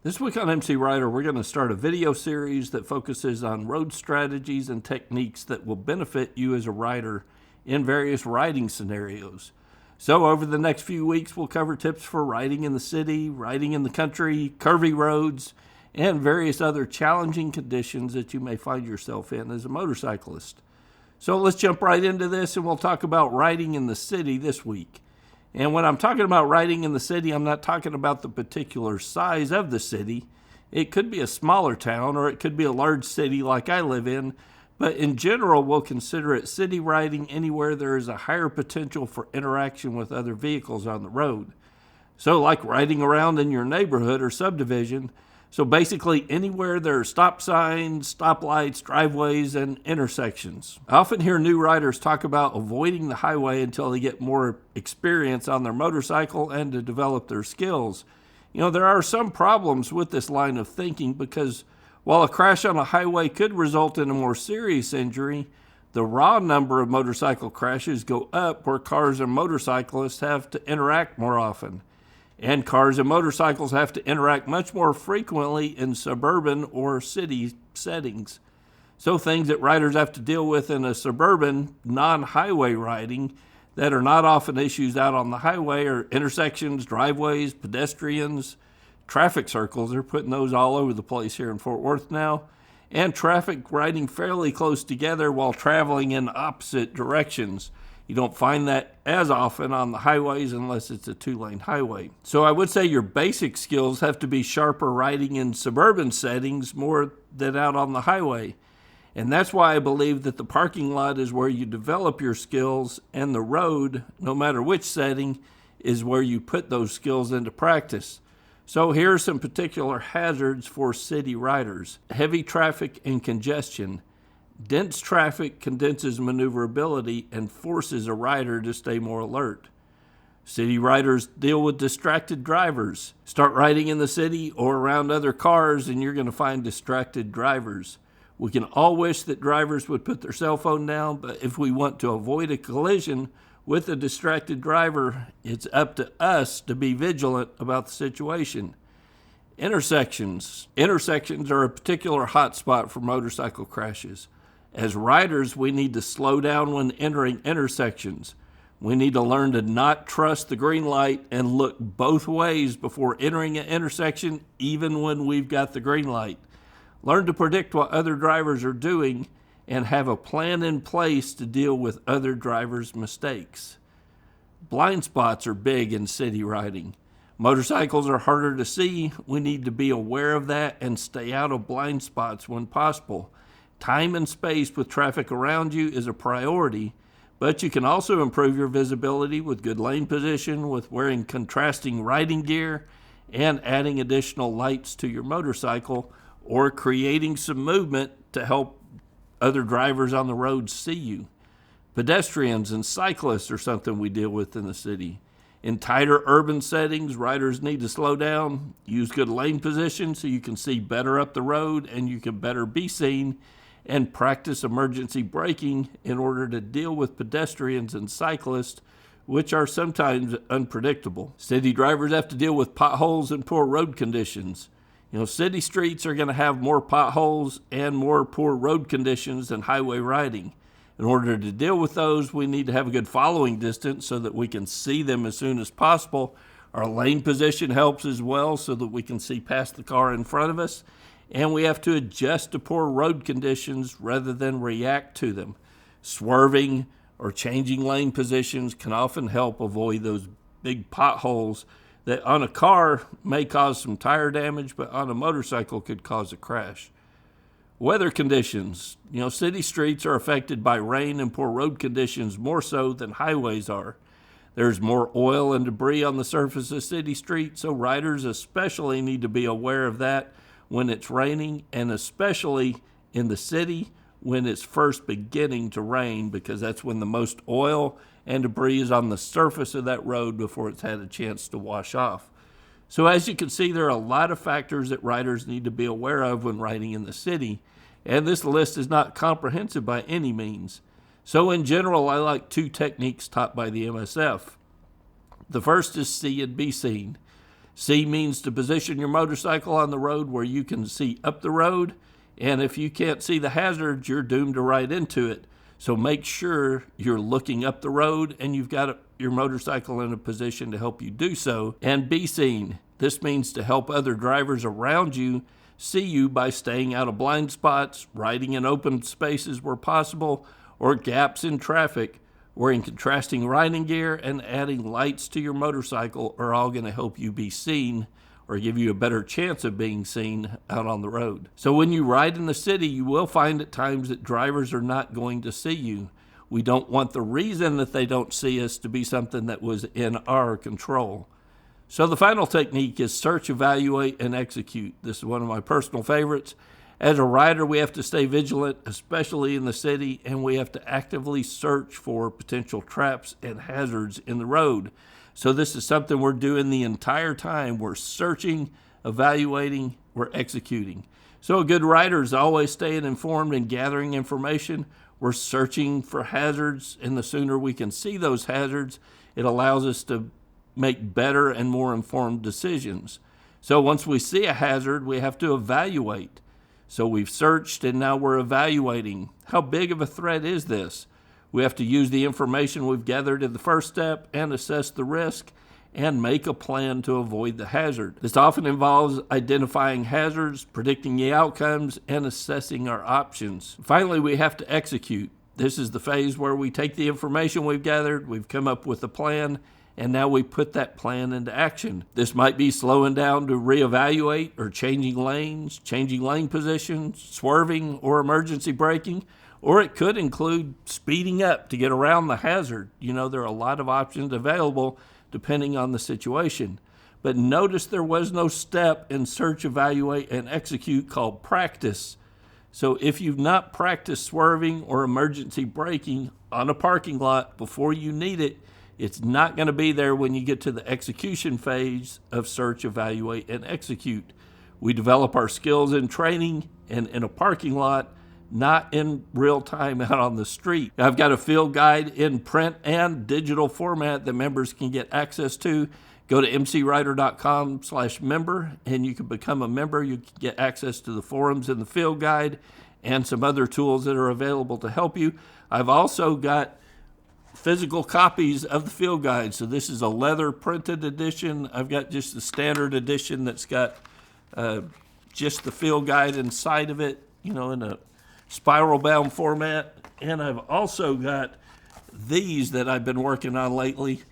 This week on MCrider, we're going to start a video series that focuses on road strategies and techniques that will benefit you as a rider in various riding scenarios. So over the next few weeks, we'll cover tips for riding in the city, riding in the country, curvy roads, and various other challenging conditions that you may find yourself in as a motorcyclist. So let's jump right into this, and we'll talk about riding in the city this week. And when I'm talking about riding in the city, I'm not talking about the particular size of the city. It could be a smaller town, or it could be a large city like I live in. But in general, we'll consider it city riding anywhere there is a higher potential for interaction with other vehicles on the road. So like riding around in your neighborhood or subdivision. So basically anywhere there are stop signs, stoplights, driveways, and intersections. I often hear new riders talk about avoiding the highway until they get more experience on their motorcycle and to develop their skills. You know, there are some problems with this line of thinking because while a crash on a highway could result in a more serious injury, the raw number of motorcycle crashes go up where cars and motorcyclists have to interact more often. And cars and motorcycles have to interact much more frequently in suburban or city settings. So things that riders have to deal with in a suburban, non-highway riding that are not often issues out on the highway are intersections, driveways, pedestrians, traffic circles. They're putting those all over the place here in Fort Worth now. And traffic riding fairly close together while traveling in opposite directions. You don't find that as often on the highways unless it's a two-lane highway. So I would say your basic skills have to be sharper riding in suburban settings more than out on the highway. And that's why I believe that the parking lot is where you develop your skills, and the road, no matter which setting, is where you put those skills into practice. So here are some particular hazards for city riders. Heavy traffic and congestion. Dense traffic condenses maneuverability and forces a rider to stay more alert. City riders deal with distracted drivers. Start riding in the city or around other cars and you're going to find distracted drivers. We can all wish that drivers would put their cell phone down, but if we want to avoid a collision with a distracted driver, it's up to us to be vigilant about the situation. Intersections. Intersections are a particular hotspot for motorcycle crashes. As riders, we need to slow down when entering intersections. We need to learn to not trust the green light and look both ways before entering an intersection, even when we've got the green light. Learn to predict what other drivers are doing and have a plan in place to deal with other drivers' mistakes. Blind spots are big in city riding. Motorcycles are harder to see. We need to be aware of that and stay out of blind spots when possible. Time and space with traffic around you is a priority, but you can also improve your visibility with good lane position, with wearing contrasting riding gear, and adding additional lights to your motorcycle, or creating some movement to help other drivers on the road see you. Pedestrians and cyclists are something we deal with in the city. In tighter urban settings, riders need to slow down, use good lane position so you can see better up the road and you can better be seen, and practice emergency braking in order to deal with pedestrians and cyclists, which are sometimes unpredictable. City drivers have to deal with potholes and poor road conditions. You know, city streets are going to have more potholes and more poor road conditions than highway riding. In order to deal with those, we need to have a good following distance so that we can see them as soon as possible. Our lane position helps as well so that we can see past the car in front of us. And we have to adjust to poor road conditions rather than react to them. Swerving or changing lane positions can often help avoid those big potholes that on a car may cause some tire damage, but on a motorcycle could cause a crash. Weather conditions. You know, city streets are affected by rain and poor road conditions more so than highways are. There's more oil and debris on the surface of city streets, so riders especially need to be aware of that when it's raining, and especially in the city when it's first beginning to rain, because that's when the most oil and debris is on the surface of that road before it's had a chance to wash off. So as you can see, there are a lot of factors that riders need to be aware of when riding in the city, and this list is not comprehensive by any means. So in general, I like two techniques taught by the MSF. The first is see and be seen. C means to position your motorcycle on the road where you can see up the road. And if you can't see the hazards, you're doomed to ride into it. So make sure you're looking up the road and you've got your motorcycle in a position to help you do so. And be seen. This means to help other drivers around you see you by staying out of blind spots, riding in open spaces where possible, or gaps in traffic. Wearing contrasting riding gear and adding lights to your motorcycle are all going to help you be seen or give you a better chance of being seen out on the road. So when you ride in the city, you will find at times that drivers are not going to see you. We don't want the reason that they don't see us to be something that was in our control. So the final technique is search, evaluate, and execute. This is one of my personal favorites. As a rider, we have to stay vigilant, especially in the city, and we have to actively search for potential traps and hazards in the road. So this is something we're doing the entire time. We're searching, evaluating, we're executing. So a good rider is always staying informed and gathering information. We're searching for hazards, and the sooner we can see those hazards, it allows us to make better and more informed decisions. So once we see a hazard, we have to evaluate. So we've searched and now we're evaluating. How big of a threat is this? We have to use the information we've gathered in the first step and assess the risk and make a plan to avoid the hazard. This often involves identifying hazards, predicting the outcomes, and assessing our options. Finally, we have to execute. This is the phase where we take the information we've gathered, we've come up with a plan, and now we put that plan into action. This might be slowing down to reevaluate or changing lanes, changing lane positions, swerving or emergency braking, or it could include speeding up to get around the hazard. You know, there are a lot of options available depending on the situation. But notice there was no step in search, evaluate, and execute called practice. So if you've not practiced swerving or emergency braking on a parking lot before you need it, it's not going to be there when you get to the execution phase of search, evaluate, and execute. We develop our skills in training and in a parking lot, not in real time out on the street. I've got a field guide in print and digital format that members can get access to. Go to mcrider.com/member and you can become a member. You can get access to the forums and the field guide and some other tools that are available to help you. I've also got physical copies of the field guide. So this is a leather printed edition. I've got just the standard edition that's got just the field guide inside of it, you know, in a spiral bound format. And I've also got these that I've been working on lately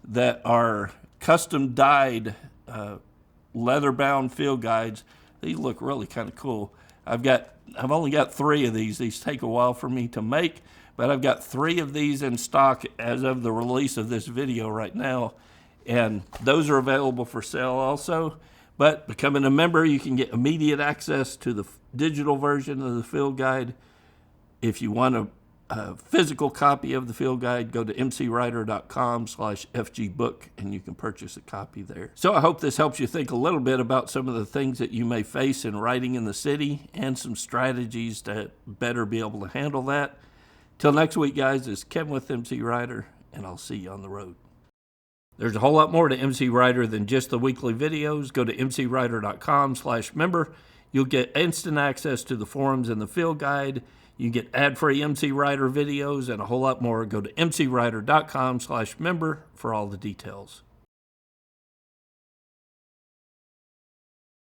that are custom dyed leather bound field guides. These look really kind of cool. I've only got 3 of these. These take a while for me to make, but I've got 3 of these in stock as of the release of this video right now. And those are available for sale also. But becoming a member, you can get immediate access to the digital version of the field guide. If you want a physical copy of the field guide, go to mcrider.com/fgbook and you can purchase a copy there. So I hope this helps you think a little bit about some of the things that you may face in riding in the city and some strategies to better be able to handle that. Till next week, guys, it's Kevin with MCrider, and I'll see you on the road. There's a whole lot more to MCrider than just the weekly videos. Go to mcrider.com/member. You'll get instant access to the forums and the field guide. You get ad-free MCrider videos and a whole lot more. Go to mcrider.com/member for all the details.